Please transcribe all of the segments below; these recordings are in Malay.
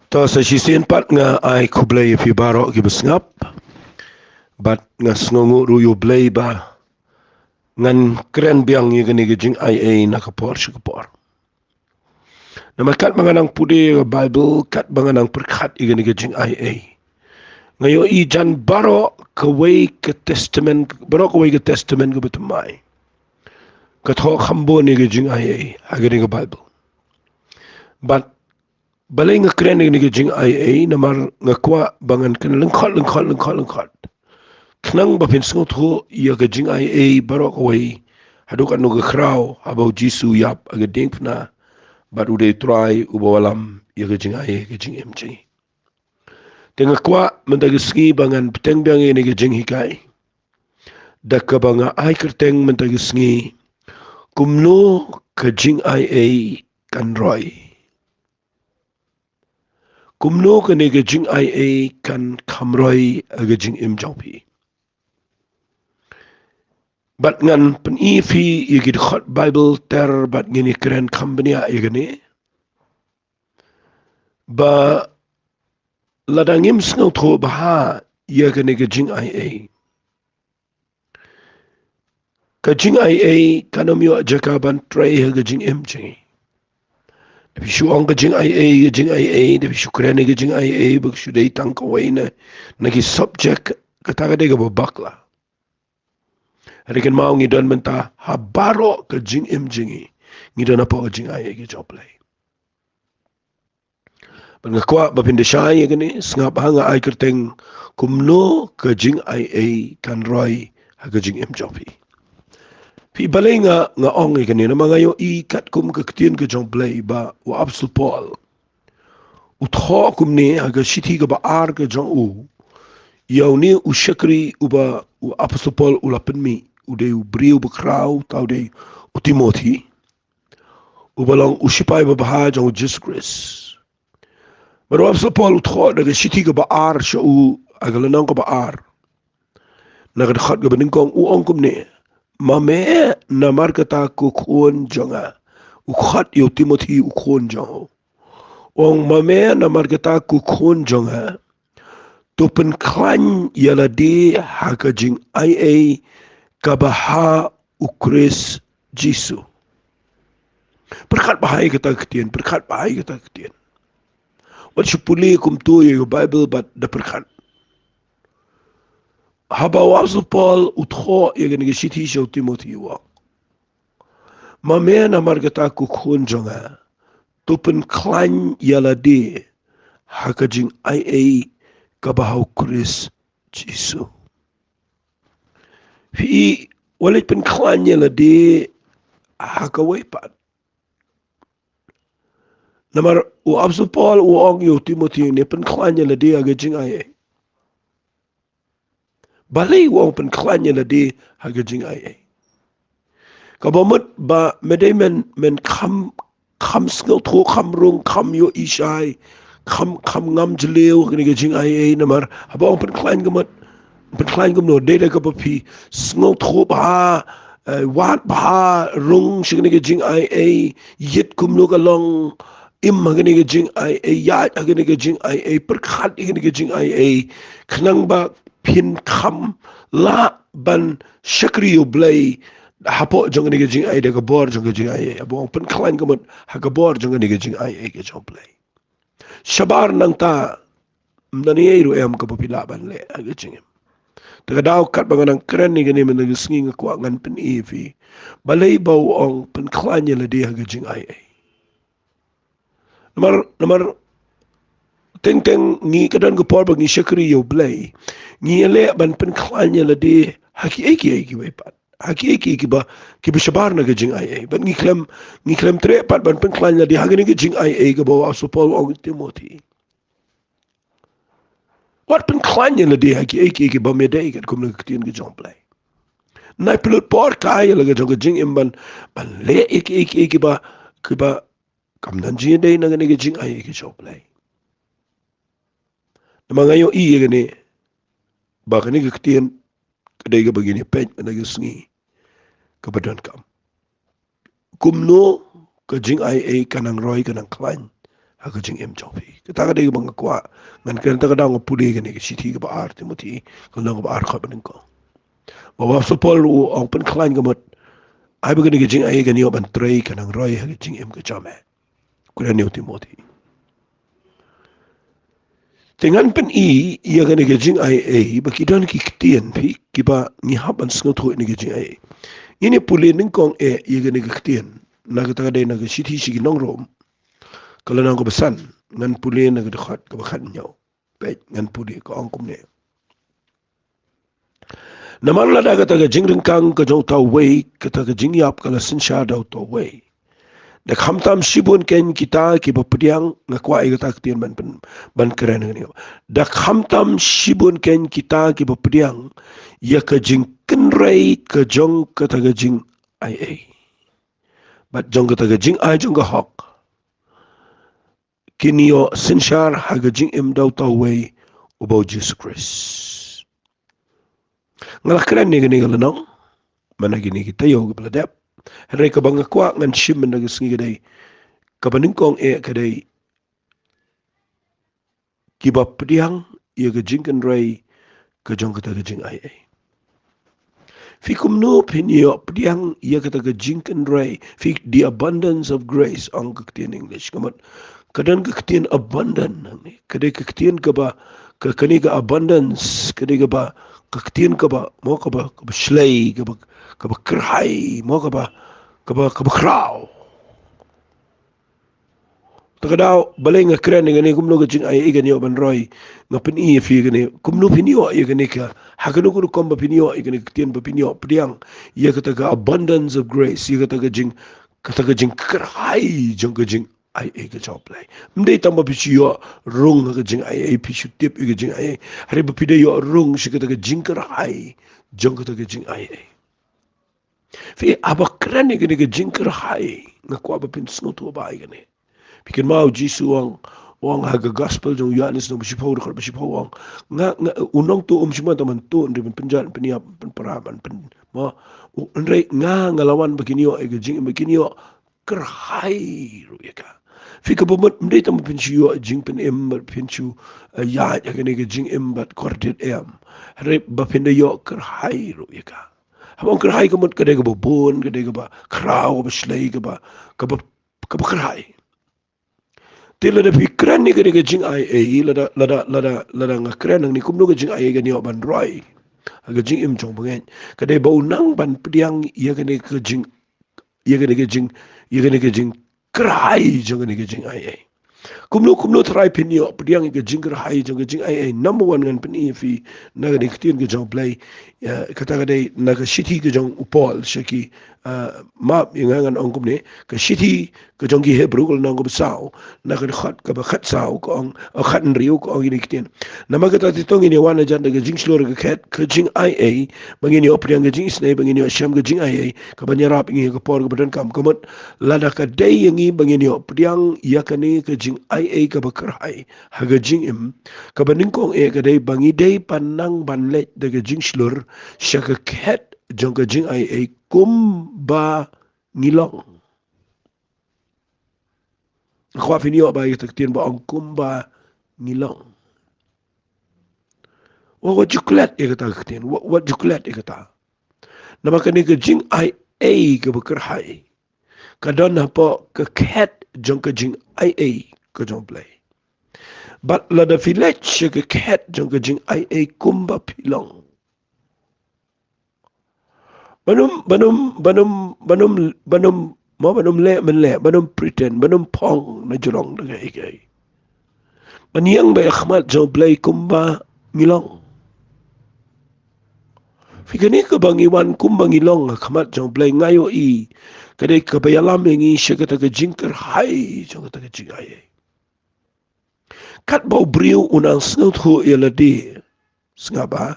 To sa sisin pat nga ay kublay fi baro ki besngap bat nga sngongu ruyo blay ba ngan kren biang yi gani gijing ay nakapor sikapor. Namakat mga nang pudi Bible kat mga nang perkat yi gani gijing ay. Ngayon ijan baro kaway ke testament baro kaway ke testament ko betumay. Katho kambo ni gijing ay agani ga Bible. But balay nga kren ni gijing ay namar nga kwa bangan kan lengkot. Knang bapin sengot ho ia gajing ay barok away haduk anu ga kraw abau jisu yap aga ding na baru de try ubawalam ia gajing ay gajing mj tenga kwa mendagisngi bangan peteng biang ini gajing hikai dakka banga ay kerteng mendagisngi kumno gajing ay kan roy kumno kan gajing ay kan kamroy gajing mjp Bat ngan penifi yigid khot Bible ter bat ngini keren company yigani ba ladangim snau tho baha yigani gajing ai gajing ai kanomyo jakaban tray gajing mj debi shuang gajing ai debi shukrani gajing ai bak shudai tangkawaina nagi subject kataga dega babakla Harikan mau ngidon menta habaro ke jing jingi ngidon apa ke jing ai ke joplay. Pengakwa bapindesai gani sengap hanga ai kerteng kumno ke jing ai kan roy ha ke jing jopi. Pi balai nga ong gani nama ngayo I kat kum ke ketien ke joplay ba wa apsul Paul. Utho kum ni ha ke shiti ke ba ar ke jong u. Yau ni usyakri uba u apsul Paul ulapenmi ude ubriu bekrau tau de Timothy ubalang usipai babaha jang Jesus Christ baru apsal Paul utho daga shiti ga baar sha u agalanang ga baar naga khat ga beningkong u ongkum ne mame na markata ku khon janga u khat yo Timothy u khon jang ong mame na markata ku khon janga topen klan yala de hakajing ai kabaha ukris Jisu. Perkat bahaya kata ketien, perkat bahaya kata ketien. Wat sepuli kum tu yo Bible bat da perkat. Haba wasu Paul utho ye gani gishiti sho Timothy wa. Mamena margata ku khunjonga. Tupen klan yala de hakajing ai kabaha ukris Jisu. Fi walit pen klanya la de hakaway pat. Namar u apsu Paul u ong yo Timothy ne pen klanya la de agajing ay. Balay u ong pen klanya la de agajing ay. Kabamut ba meday men kam sngal tho kam rung kam yo ishay kam ngam jleo agajing ay namar haba ong pen klanya gamat Penklan gumno data ka papi sngo tho ba wat ba rung shigni ge jing ai yit kumno ka long im magni ge jing ai ya agni ge jing ai perkhat igni ge jing ai khnang ba pin kham la ban shakri yo blay hapo jong ge jing ai de ka bor jong ge jing ai abo penklan gumot ha ka bor jong ge jing ai ge jong blay shabar nang ta mdani ru em ka papi la ban le ge jing Taga daw kat banganang keren ni gani menagisngi nga kwa ngan pen ifi. Balay baw ong pen klanya la dia gajing ay. Namar teng ngi kadan ko porbag ni shakri yo blay. Ngi ele ban pen klanya la dia haki eki way pat. Haki eki ba shabar na gajing ay. Ban ngi klem tre pat ban pen klanya la dia hagani gajing ay ka bawa so Paul ong Timothy. Wat pen klanya la dia haki ba medai kat kum nagkatien ke jong play. Nai pelut por kaya la jong jing imban ban le iki ba kam nan jing dai na gani jing ai ke jong play. Nama ngayo gani ba kani katien kadai ga begini pen na gisngi kabadan kam. Kumno ka jing ai kanang roy kanang klan haka jing em jopi kita ka dei bang kwa ngan kan ta ka dang puli ga ni si thi ga ba ar timoti kan dang ba ar kha ban ko ba wa so pol u ong pen klein ga mot ai ba ga ni jing ai ga ni ban trei kan ang roi haka jing em ga jame ku ni timoti dengan pen ia ga ni jing ai ba ki dan ki ktien phi ki ba ni hab an sngo tho ni jing ai ini puli ning kong ia ga ni ktien na ka ta dei na ga si thi si nong rom kalau nang ko besan ngan puli na dekat ke bakan nyau pet ngan puli ko angkum ne naman la daga taga jingring kang ka jong tau wei ka taga jingyap kala sin sha dau to wei da khamtam sibun ken kita ki bapriang ngakwa ai ta ktien ban keren ngani da khamtam sibun ken kita ki bapriang ya ka jing kenrei ka jong ka taga jing ai bat jong ka taga jing ai jong ka hok kinio sinshar haga jing im dau tau wei ubau Jesus Christ. Ngalah keren ni gani galanong mana gini kita yo gebladap. Hari ka banga kwa ngan shim na gasingi gadai kabaning kong kadai kiba pediang ia ga jing kan rai ka jong kata ga jing ai. Fi kumno pinyo pediang ia kata ga jing kan rai fi the abundance of grace ang kaktian English kamat kadang keketian abundant kadang keketian kaba kekeni ke abundance kadang kaba keketian kaba mau kaba slay kaba kerhai mau kaba krau takadau balai ngakren ngani kumno gajing ai igani oban roy ngapin i fi gani kumno pinio igani ka hakanu ku komba pinio igani keketian pinio pediang ia kata ga abundance of grace ia kata gajing kerhai jong gajing ai ga job lai mdei tamba pichu rung ga jing ai pichu tip ga jing ai hari ba pide yo rung shi ga jing kar ai jong ga jing ai fi aba kran ga jing kar ai na kwa ba pin sno to ba ai ne pikin mau jisu wang ha ga gospel jong yanis no bishi pau ga bishi pau wang nga unong to shima taman to ndi penjan penia paraman pen mo ndrei nga ngalawan begini yo ga jing begini yo kar ai ru ya ka Fika bomot mdei tamu pinchu jing pen em pinchu ya kene ke jing em bat quartet em re ba pinde yo ker hai ro yaka habon ker hai kamot kade ke bon kade ke ba krau ba slei ke ba ker hai tela de fikran ni kade ke jing ai lada ngakran ni kumno ke jing ai ke ni ban roi aga jing em chong bangen kade ba unang ban pediang ya kene ke jing ya kene ke jing kerai jangan ni jing ai kumno try pinio pediang ke jing kerai jangan jing ai number one ngan peni fi naga ni ktien ke jong play kata kade naga city ke jong upol shaki map ngan ongkum ne ke city ke jong ki hebru ko nang ko sao naga khat ka ba khat sao ko ong khat riu ko ong ni ktien nama kata titong ini wana jan ke jing slor ke khat ke jing ai bangini opediang ke jing snai bangini sham ke jing ai ka banyarap ngi ke por ke badan kam komot lada ka dei ngi bangini opediang ya kani ke jing ai ka bakrai haga jing im ka baning kong ka dei bangi dei panang banlet de ke jing slor shaka khat jong ke jing ai kum ba ngilong khwa finio ba yek tien ba ong kum ba ngilong what juklat e kata ktien what juklat e kata nama kani ke jing ai ka bakrai kadon apa ke cat jong ke jing ai ke jong play but la da village ke cat jong ke jing ai kumba pilong banum mo banum le men le banum pretend banum pong na jurong na kai baniang ba khmat jong play kumba ngilong fikani ke bangiwan kumba ngilong khmat jong play ngayo i kadai ke bayalam ngi shakata ke jingker hai jong ta ke jing ai kat bau briu unang sngot ho yeladi ngaba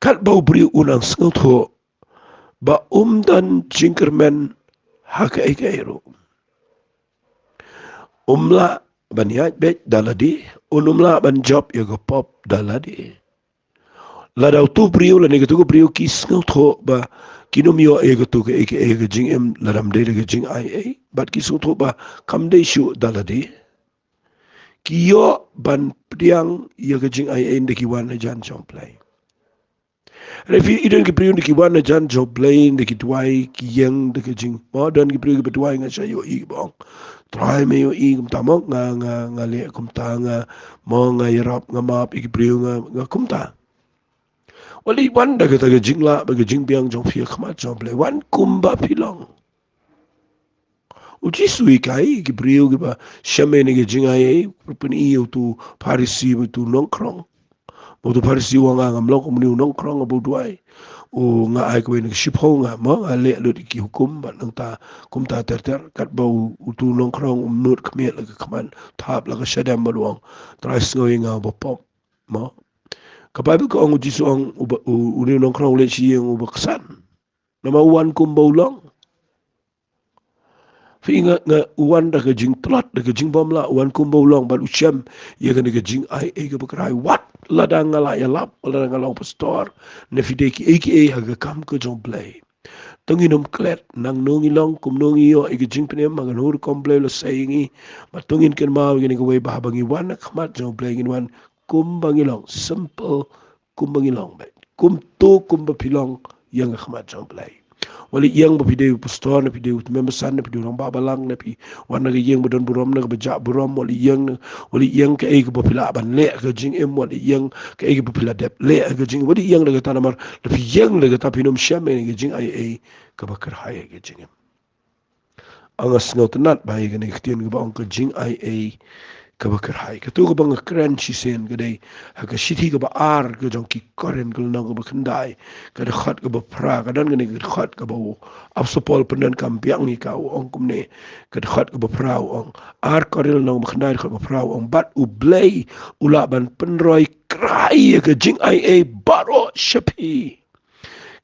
kat bau briu unang sngot ho ba dan jinkermen haka ikairo baniat bet daladi unumla ban job yago pop daladi ladau tu briu la negatu briu ki sngot ho ba kinomio ego tu ke jing em ladam de ke jing ai bat ki sngot ho ba kam de shu daladi Kio ban priang ia ke Jingaiei ndeki wana jan jomplay. Refi idon ki priun ndeki wana jan jomplay ndeki tuai ki yang ndeki jing. Mo don ki priun ki betuai nga sayo i bong. Try me yo i kumta mo nga le kumta nga mo nga yarap nga map i ki priun nga kumta. Wali wan da ke jingla ba ke jing biang jong fia khamat jomplay wan kumba pilong. Uji sui kai ki priu ki ba shame ni ki Jingaiei puni iyo tu parisi tu nongkrong. Mo tu parisi wa nga ngam lok muni nongkrong abu duai. O nga ai ko ni shipho nga mo ale lu ki hukum ba nang ta kum ta ter kat ba u tu nongkrong nur khmet la ka khaman thap la ka shadam maluang. Trais ngoi nga ba pop mo. Kapai ko ang uji su ang u ni nongkrong le chi yang u baksan. Nama wan kum ba ulong. Fi nga uwan da ke jing tlat da ke jing bom la uwan kumbo long ban ucham ye ke jing ai e ke bakrai wat la da ngala ya lap la da ngala pastor ne fi de ki aka ha ga kam ko jong play tongi nom klet nang nongi long kum nongi yo e ke jing pne ma ga nur kom play lo sayingi ma tongin ken ma ge ne ke we ba bangi wan khmat jong play ngin wan kum bangi long simple kum bangi long ba kum to kum ba pilong yang khmat jong play wali yang ba pide pastor na pide member san na pide orang babalang na pi wana ga yang badon burom na ba ja burom wali yang ka ai ba pila ban le ga jing em wali yang ka ai ba pila dep le ga jing wali yang daga tanamar da pi yang daga tapinom shame ga jing ai ka ba kar hai ga jing angas no tanat ba ga ne ktien ga ba ka jing ai ka ba kar hai ka tu ga bang kran chi sen ga dei ha ka shithi ga ba ar ga jong ki koren ga na ga ba khandai ka de khat ga ba pra ga dan ga ne ga khat ga ba ap sopol pendan kam piang ni ka ong kum ne ka de khat ga ba pra ong ar korel na ba khandai ka ba pra ong bat u blay ula ban penroi krai ga jing ai baro shapi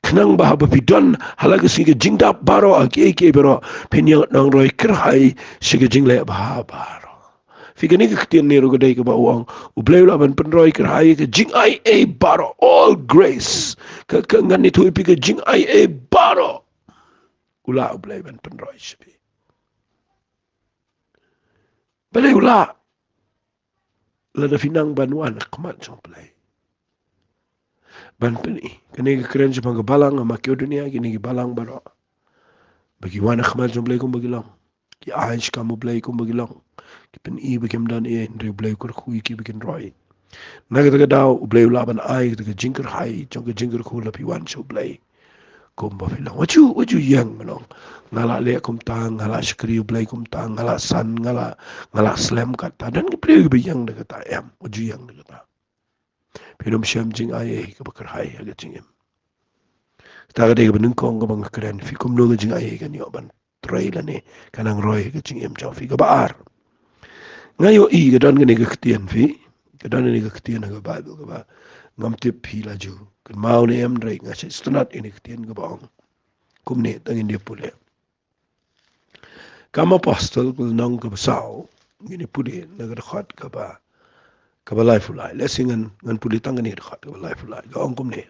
kenang bah ba pidon halaga si ga jing da baro a ke baro penyang nang roi krai si ga jing le ba baro Fika ni kektian ni ruga day ka ba uang ublay laban penroy kerhaya ka jing ai baro all grace ka ngan itu ipi ka jing ai baro ula ublay ban penroy sipi balay ula lada finang banwan kamat jong play ban peni kani ka keren siya pang balang makyo dunia kini ki balang baro bagi wana kamat jong play kung bagilang ki aish kamu play kung bagilang ki pen i bakim dan ndri play kur kui ki bakin roy naga taga daw ublay ulaban ay taga jingkar hai chong ka jingkar khula pi wan chu ublay kumba filang waju yang manong ngala le kum tang ngala shkri ublay kum tang ngala san ngala slam kata dan ki play ki yang daga ta em waju yang daga ta pinum syam jing ay ka bakar hai aga jingem taga de benung kong ka bang kren fi kum no jing ay kan yo ban tray la ne kanang roy ka jingem chaw fi ka baar ngayo i ga dan ga ne ka ktien fi kadang ni kektian ga Bible ga ba ngam tip hila ju kan mau ne em rei nga se stunat ini kektian ga bang kum ne tangin dia pule kam apostle kul nang ga sao ngini pule na ga khat ga ba life ulai lesingan ngan pule tangan ni khat ga life ulai ga ong kum ne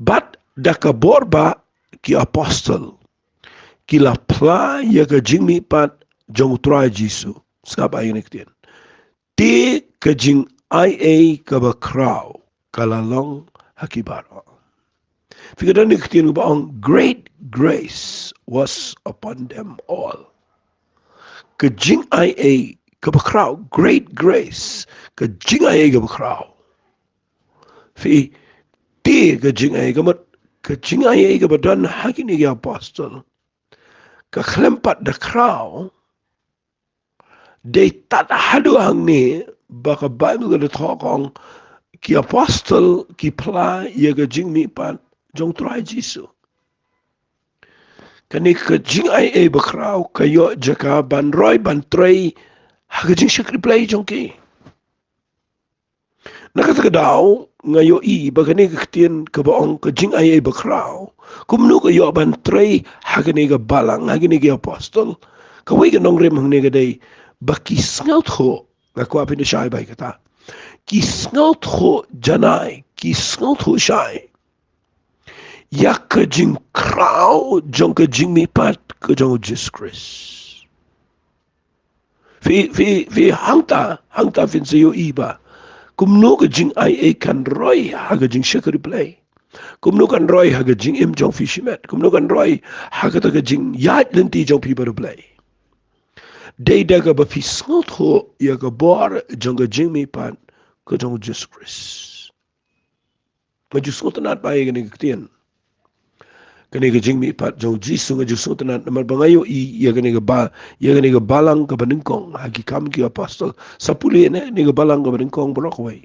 but da ka borba ki apostle ki la pla ya ga jingmi pat jong tra jisu ska ba ini kektian ti ka jing ai ka ba kraw kalalong hakibaro. Fika ni ketian ba ang great grace was upon them all. Ka jing ai ka ba kraw great grace ka jing ai ka ba kraw. Fi ti ka jing ai ka mat ka jing ai ka ba dan hakini ka apostle. Ka klempat da kraw de tat hadu hang ni baka Bible ga thokong ki apostle ki pla ye ga jing mi pan jong try jisu kani ka jing ai bakrau ka yo jaka ban roy ban tray ha ga jing shakri play jong ki nakata ka daw ngayo i bagani ka tien ka baong ka jing ai bakrau kumnu ka yo ban tray ha ga ni ga balang ha ga ni ga apostle ka wi ga nong rem hang ni ga dai baki snout ho na ko apin shai bai kata ki snout ho janai ki snout ho shai ya ka jing krau jong ka jing mi pat ka jong Jesus Christ fi hangta fin sayo iba. Kumno ka jing ai e kan roi haga jing shakari play. Kumno kan roi haga jing im jong fishimet. Kumno kan roi haga taga jing yat lenti jong pi baru play. Day daga ba fi snot ho ya ga bor jong ga jing mi pan ka jong Jesus Christ. Maju snot nat ba ye ni ktien. Kani ga jing mi pat jong Jesus nga snot nat namar bangayo I ya ga ni ga balang ka baningkong hagi kam ki apostle sapuli ne ni ga balang ka baningkong brokway.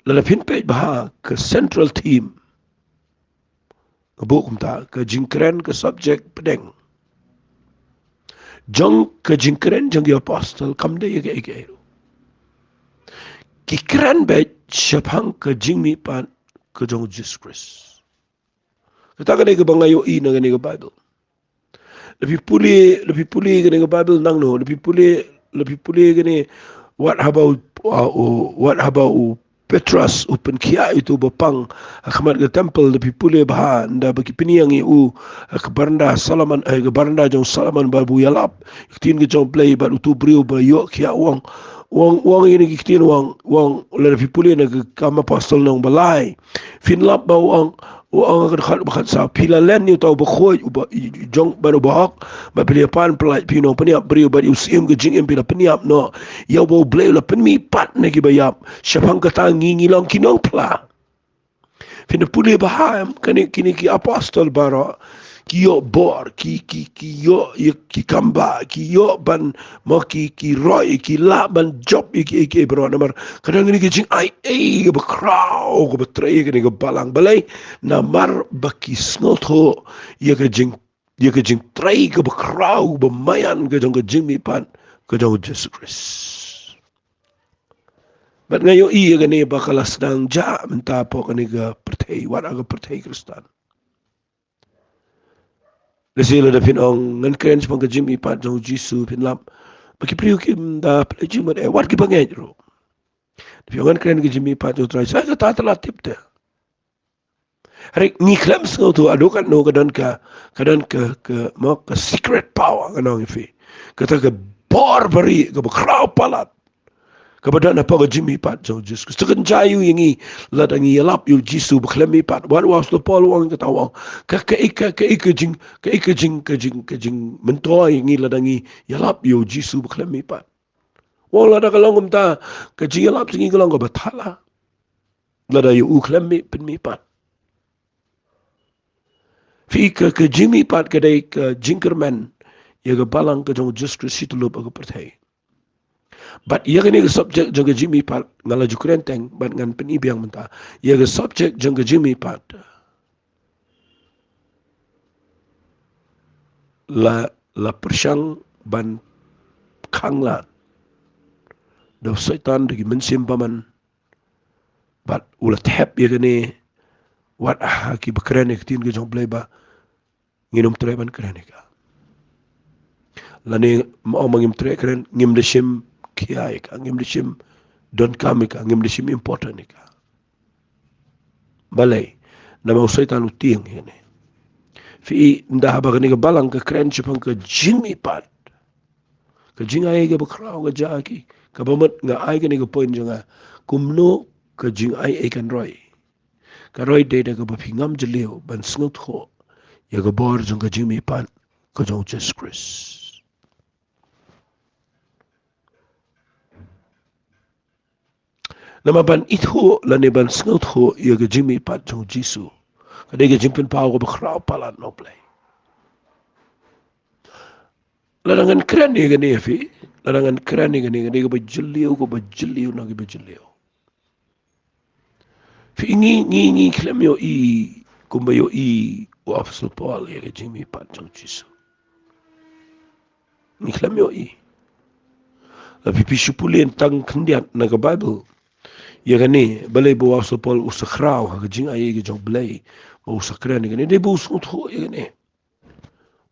Lalapin pe baha ke central team ke bukum ta ke jingkren ke subject pedeng jong ke jingkren jong apostle kam de ye ke ki kren be shapang ke jingmi pan ke jong Jesus Christ kita kan ke bangayo I na ke Bible lebih puli ke Bible nang no lebih puli ke ni what about Petrus upen kia itu bapang akamat ke temple lebih pule baha nda bagi piniang iu ke baranda Salaman ke baranda jong Salaman babu yalap ikin ke jong play ba utu brio ba yo kia wang ini kitin wang lebih pule na ke kama pastor nang balai finlap ba wang akan khat bakat sa pila len ni tau bakhoi jong banu bahak ba pilihan pelai pino peniap brio ba usim ke jing pila peniap no ya bo blay la penmi pat ne ki bayap syapang kata ngingi long kinong pla fina puli baham kini ki apostol bara ki yo bor ki yo ki kamba ki yo ban mo ki roi ki la ban job ki bro namar kadang ni ki jing ai ba crow ko betray ni ko balang balai namar baki snotho ye ka jing tray ko ba crow ba mayan ka jong ka jing mi pan ka jong Jesus Christ. But ngayon iya gani bakalas ng ja menta po kaniga pertay wala ka pertay Kristan. Lesila da pinong ngan kens pang Jimmy pat jong Jisu pinlam makipriyo kim da plejim man wat ki bangay ro. Pinong ngan kens Jimmy pat jong try sa tatala tip de. Hari ni clams ngo to adukan no kadan ka mo ka secret power kanong ifi. Kata ka barbary ka crowd palat. Kepada na pa Jimmy pat jong Jesus. Tekan jayu yangi ladangi yalap yu Jisu baklemi pat. Wan was the Paul wang katawang. Ka jing mentoy yangi ladangi yalap yu Jisu baklemi pat. Wang lada kalong ta ka jing yalap singi kalong ka batala. Lada yu uklemi penmi pat. Fi ka Jimmy pat kadai ka jingkerman ya ka balang ka jong Jesus Christ lupa ka pertai. But ia kini ke subjek jangka Jimmy pat ngala jukrenteng bat ngan penibiang menta. Ia ke subjek jangka Jimmy pat la persyang ban kangla da syaitan dagi mensim paman bat ulat hep ia kini wat ki bekrenek tin ke jong bleba nginum treban krenika. Lani mau mangim tre kren ngim de shim kiai ka ngim de shim don kamika ngim de shim important ka. Balai na mau syaitan utiang ini. Fi ndah ba kani balang ka kren chipang ka Jimmy pat. Ka Jingaiei ka bakraw ka jaki ka bamat nga ai kani ka point nga kumno ka Jingaiei kan roi. Ka roi de da ka bapingam jeliu ban sngut ho ya ka bor jong ka Jimmy pat ka jong Jesus Christ. Nama ban itho lani ban sngut ho ya ka Jimmy pat jong Jisu. Kadai ka jimpin pao ka bakraw palat no play. Larangan keren ni gani fi, larangan keren ni gani ka bajeliu na ka bajeliu. Fi ngi klem yo kumba yo o apostol Paul ya ka Jimmy pat jong Jisu. Ni klem yo Tapi pisupulin tang kendiat na ka Bible. Ya gani balai bo apostol Paul usakraw ka Jingaiei ka jong balai bo usakren ni gani de bo usut ho ya gani.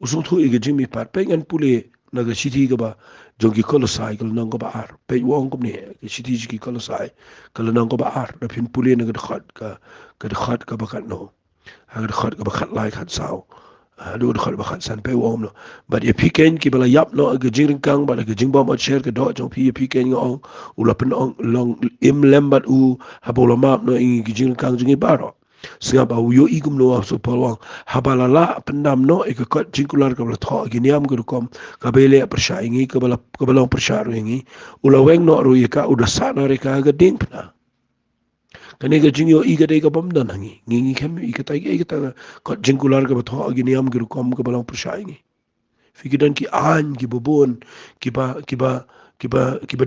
Usut ho ka Jimmy pat pengan puli naga siti ka ba jong ki kolosai kal nang ka ba ar pe wong kum ni ki siti ki kolosai kal nang ka ba ar da pin puli naga khat ka bakat no ha khat ka bakat lai khat sao Aduh khol bakhat san pe wom no but ye piken ki bala yap no ga jing kang bala ga jing bom at share ga do jong pi ye piken ngong ula pen ong long im lembat u habola map no ingi ga jing kang jing baro singa ba yo igum no so polwang habala la pendam no e ka kot jing kular ka bala tho gi niam gu kom ka bele persha ingi ka bala persha ru ingi ula weng no ru ye ka uda sana re ka ga ding pna kani ga jing yo iga de ga bom dan hangi ngi kem i ka tai ga ta kot jing kular ka ba tho gi niam gu kom ka bala persha ingi fikiran ki an ki bobon ki ba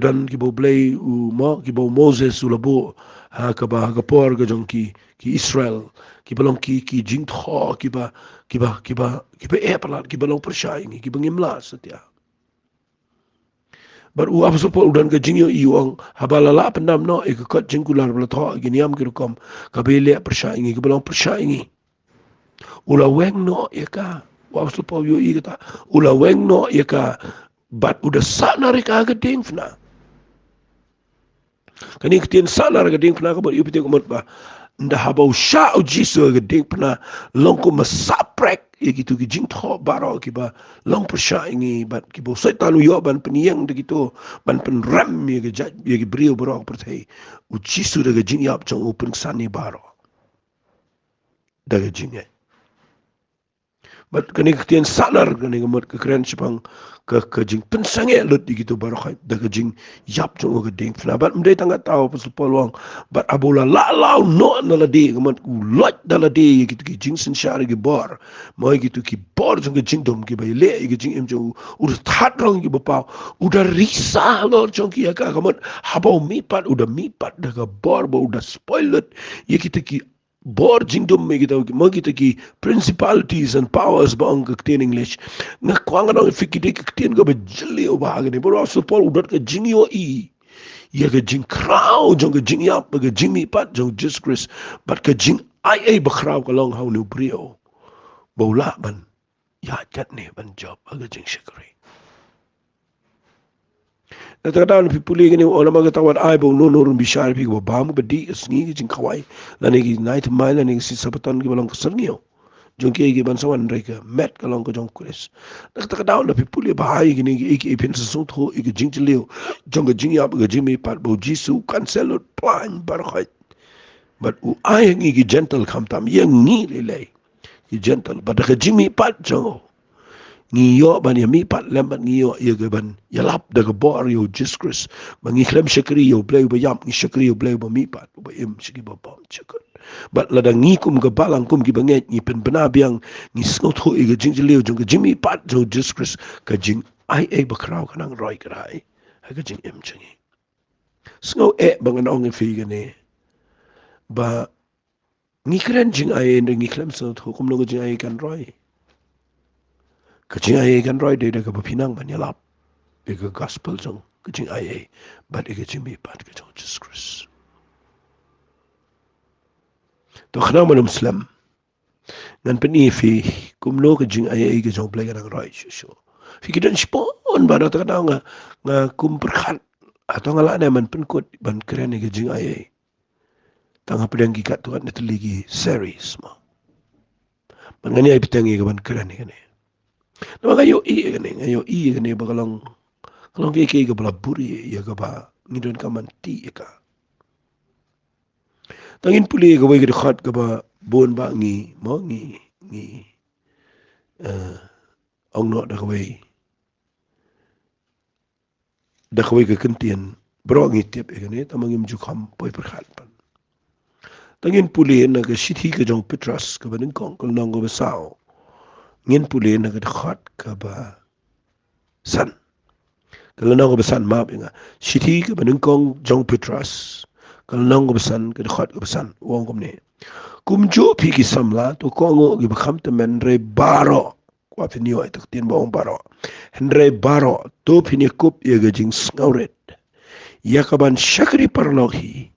dan ki bo play u mo ki bo Moses u labo ha ka por ga jong ki Israel ki balong ki jing tho ki ba e pala ki balong pershai ni ki bangimla satya bar u abso po udan ga jing yo iwang habala la pandam no e ka jing kular bla tho gi niam ki kom ka bele pershai ni ki balong pershai ni ula weng no e ka wabso po yo i ta ula weng no e ka bat udah sana reka ga ding fna kani kitien sana ga ding fna ka bar yupite ko ba nda habau sha o jisu ga ding fna longko masaprek e gitu ki jing tho baro ki ba long per sha ingi bat ki bo setan yo ban peniang de gitu ban pen ram ye ga jaj ye gi brio baro per thai u jisu ga jing yap chong open sani baro daga jing but kani kitien salar kani ngamot ke keren chipang ke jing pensange lut gitu baru khai daga jing yap jong ga ding fna bat mdai tanga taw pas polwang but abula la law no na la de ngamot ku lot da la de gitu ki jing sin shar gi bor mo gitu ki bor jong ga jing dom ki bai le gi jing em jong u that rong gi bapa u da risa lo jong ki ka ngamot habau mi pat u da mi pat daga bor bo u da spoilet ye gitu ki bor jingdom me kita kita ki principalities and powers bang ke English nga kwanga no fikite ke ten go bejli o baga ni bro so Paul udot ke jingyo i ya ke jing kraw jong ke jing yap ke jing mi pat jong Jesus Christ but ke jing ai ba kraw ka long how no brio bola ban ya kat ne ban job aga jing shikri Natataon pipuli gini ola magatawan ay bong nunurun bishar pi ko bamu bedi sngi jing kawai lani gi night mile lani si sabaton gi balong kasarngiyo jong ki gi ban sawan reka met kalong ko jong kuris natataon na pipuli bahai gini gi iki ipin sasut ho iki jing chiliu jong ga jing yap ga jing mi pat bo jisu cancel plan barkhait but u ay ngi gi gentle kamtam yang ngi lele gi gentle but ga jing mi pat jong ngiyo ban ya mi pat lembat ngiyo ya gaban ya lap daga bor yo jiskris mangi klem shakri yo play ba yam ni shakri yo play ba mi pat ba im shiki ba bom chakot bat lada ngi kum ga balang kum gi banget ni pen bana biang ni snot ho iga jing leo jong ga jimi pat jo jiskris ka jing ai ba kraw kanang roi krai ha ga jing im changi sngo bangan ong fi ga ne ba ngi kren jing ai ngi klem snot ho kum no ga jing ai kan roi kacing ayah kan roy dia dah kepinang banyalap, ega gospel jong kacing ayah, but ega cimi pat kacang Jesus Christ. Tu kena mana Muslim, ngan penifi kumno kacing ayah ega jong play kan roy susu. Fikiran spon baru tu kena nga kum perkat atau ngalak ni man penkut ban keren ega jing ayah. Tangap pedang gikat tu kan neteligi series mah. Mangani ayah petang ega ban keren ni kan. Nama kayo i bakalang kalau ke ke bala buri ya ka ba ngidon ka man ti ka tangin puli ka wai ka khat ka ba bon ba ngi mo ngi ong no da ka wai ka kentien bro ngi tip e ne tamangim ju kham poi per khat pan tangin puli na ka sithi ka jong Petras ka ba ning kong kal nong ba sao ngin puli na ka khat ka ba san kalau nang besan maaf ingat sithi ke benengkong jong Petras kalau nang besan ke dekat ke besan uang kum ni kumjo pi ki samla to kongo gi bakham te menre baro kwa finio itu tin bong baro henre baro to pini kup ye gajing snauret yakaban shakri parlohi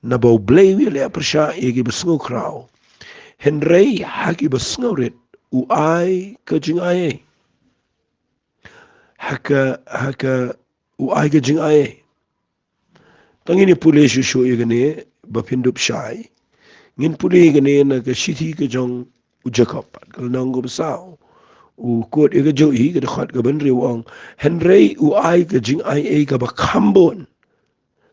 na bau blay wi le persha ye gi besngu kraw henre haki besnauret u ai ke jing ai haka uai ke jing ai tangini pule shu ye gane bapindup shai ngin pule gane na ke sithi ke jong u Jacob kal nang go sao u kot e ga jo I ga khat ga ban riu ong henrei u ai ga jing ai e ga ba khambon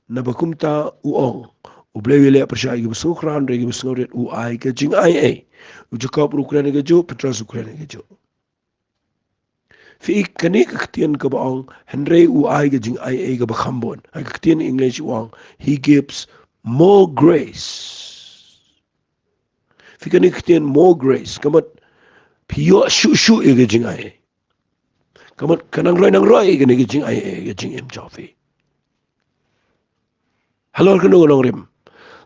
na ba kumta u ong u blewile persai ga su khran re ga su ret u ai ga jing ai e u Jacob ru kran ga jo Petros u kran ga jo fi kanik ktien ka ba ong henrei u ai ga jing ai e ga ba khambon ai ktien English ong he gives more grace fi kanik ktien more grace kamat piyo shu e ga jing ai kamat kanang roi ga ne ga jing ai ga jing em jofi halor ka no rim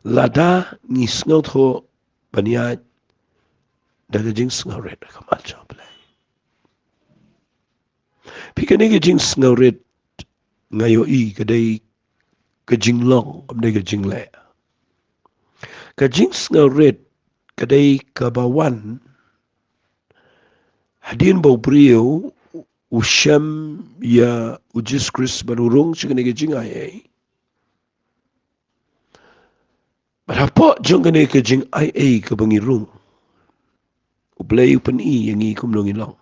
lada ni snot ho bania daga jing sngaret ka mal joble pikane ga jing sngaret ngayo I kadai ka jing long am ne ga jing le ka jing sngaret kadai ka bawan hadin bo brio usham ya ujis Chris barurung sikane ga jing ai Barapo jong kene ke jing ai ke bangi rung. Uplay upan I yang I kumno ngilong.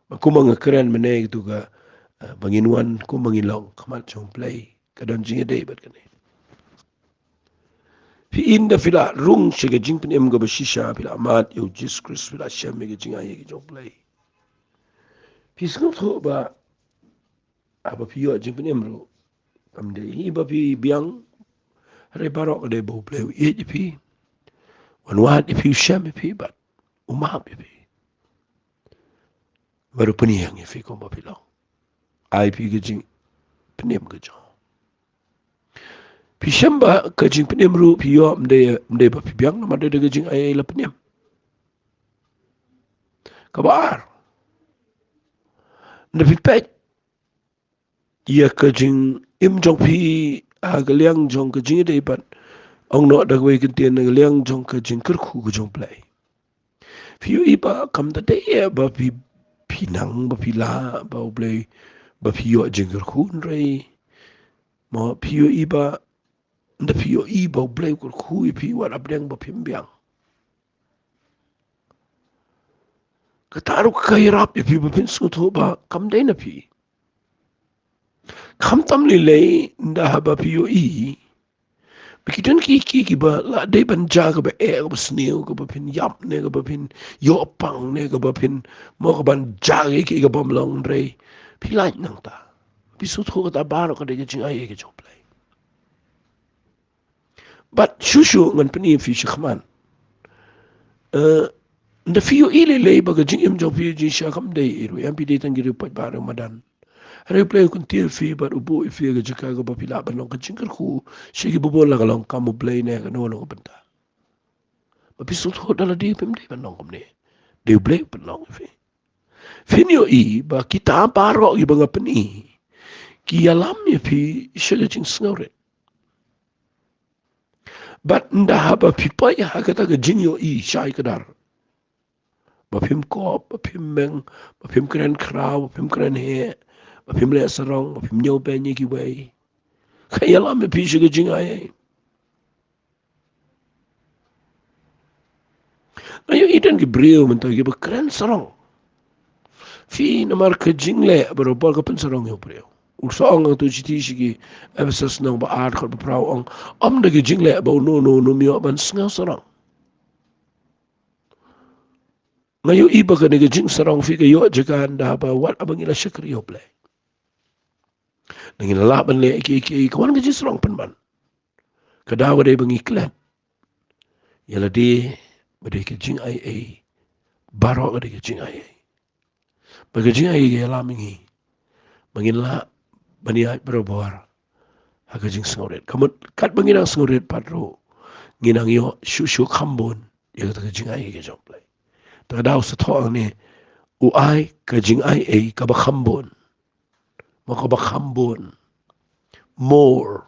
Makumang keren meneg tu ka banginuan kumangilong kamat jong play kadon Jingaiei bat kene. Fi inda fila rung siga jing pen em ga bashisha fila amat yo jis Chris fila shem ga jing ai ke jong play. Fi sngot ho ba apa piyo jing pen em ro. Kamde I ba fi biang re barok de bo play I fi. Wanwat if you shem if you but umahap if you baru peniyang if you kompa pilang ai pi gajing peniem gajong pi shem ba gajing peniem ru pi yo mde ba pi biang nama de gajing ai la peniem kabar na pi pet ya gajing im jong pi agaliang jong gajing de but ong no da wei kentien agaliang jong gajing kerku gajong play Piu iba kam da de ba pi pinang ba pila ba play ba piu jingger kun rei ma piu iba da piu iba play kur ku pi wa abdeng ba pimbiang kataru kairap pi ba pin su to ba kam de na pi kam tam li le da ba piu I Bikitan ki ba la de ban ja ka ba e ka ba sneu ka ba pin yap ne ka ba pin yo pang ne ka ba pin mo ka ban ja ki ka bom long re pi lai nang ta pi su tho ka ta ba ro ka de jing ai ke job play but shushu ngan pini fi shkhman nda fi yo ile le ba ka jing im job fi jing sha kam de iru yam pi de tan gi ru pa ba ramadan replay kun tir fi bar ubu fi ga jika ga ba pila ban long ka jingkar khu shi gi bubo la long kam play ne ga no long banta ba pisu tho dala di pem de ban long kom ne de play ban long fi nio I ba kita paro gi ba ngapen I ki alam ye fi shi ga jing snore but nda ba fi pa ya ga ta ga jing yo I shai kadar ba phim ko ba phim meng ba phim kren kraw ba phim kren he ba phim le sarong ba phim nyo pe ni ki wei kayala me pi shi ga jing ai ayo idan ki brio men to ki ba kren sarong fi na mar ka jing le ba ro bol ka pen sarong yo brio ur so ong to chiti shi ki episode nang ba ar khol ba praw ong da ki jing le ba no mi ban snga sarong ngayo iba ka ne ka jing sarong fi ka yo jakan da ba wat abang ila shakri yo play nangin la ban le ki kawan ka jing sarong pen ban kadawa de bangi klan yala de bade ke jing ai baro bade ke jing ai bade jing ai ke la mingi bangin la bani ai baro bor ha ke jing snoret kamut kat bangin ang snoret patro nginang yo shu khambon ya ke jing ai ke jong play ta daw sa tho ne u ai ke jing ai ka ba khambon mo ka ba khambon more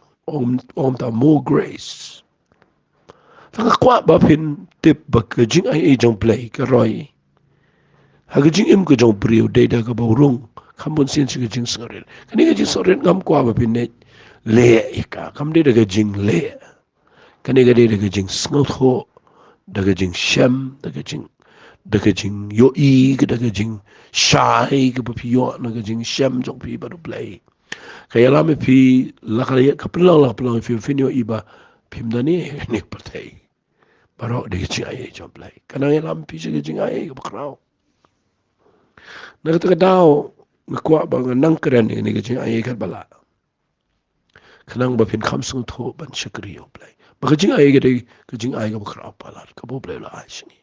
ta more grace kwa ba pin tip ba ke jing ai jong play ke roi ha ke jing im ke jong brio de da ka ba rung khambon sin ke jing snoret kani ke jing snoret ngam kwa ba pin ne le ka kam de da ke jing le kani ke de ke jing sngot ho daga jing shem daga jing yo i daga jing shai ke pi yo daga jing shem jong pi baru play kaya lami pi lakaya kapelang fi yo iba pimdani ni pertai baru daga jing ai jong play kana ya lami pi jing ai ke bakrau naga daw ngakwa bang nang keren ni jing ai kat bala kanang ba pin kham sung tho ban shakri yo play ba jing ai ke jing ai ke bakrau pala ka bo play la ai shini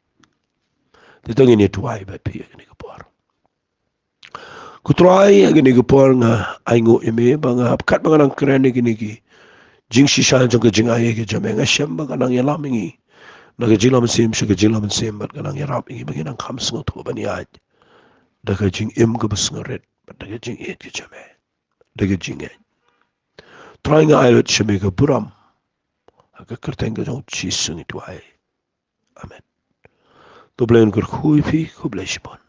Titong ini tuai ba pi ni ke por ku try agni ke por nga ai ngo eme ba nga kat ba nang kren ni ki jing shi shan jong ke jing ai ke jame nga shem ba nang yalam ngi na ke jilam sim shi ke jilam sim ba nang yarap ngi ba nang kham sung tho ban ya da ke jing im ke bus ngaret ba da ke jing et ke jame da ke jing et try nga ai sheme ke buram ka kerteng ke jong chi sung tuai amen to blen kur khui phi ku bleshpon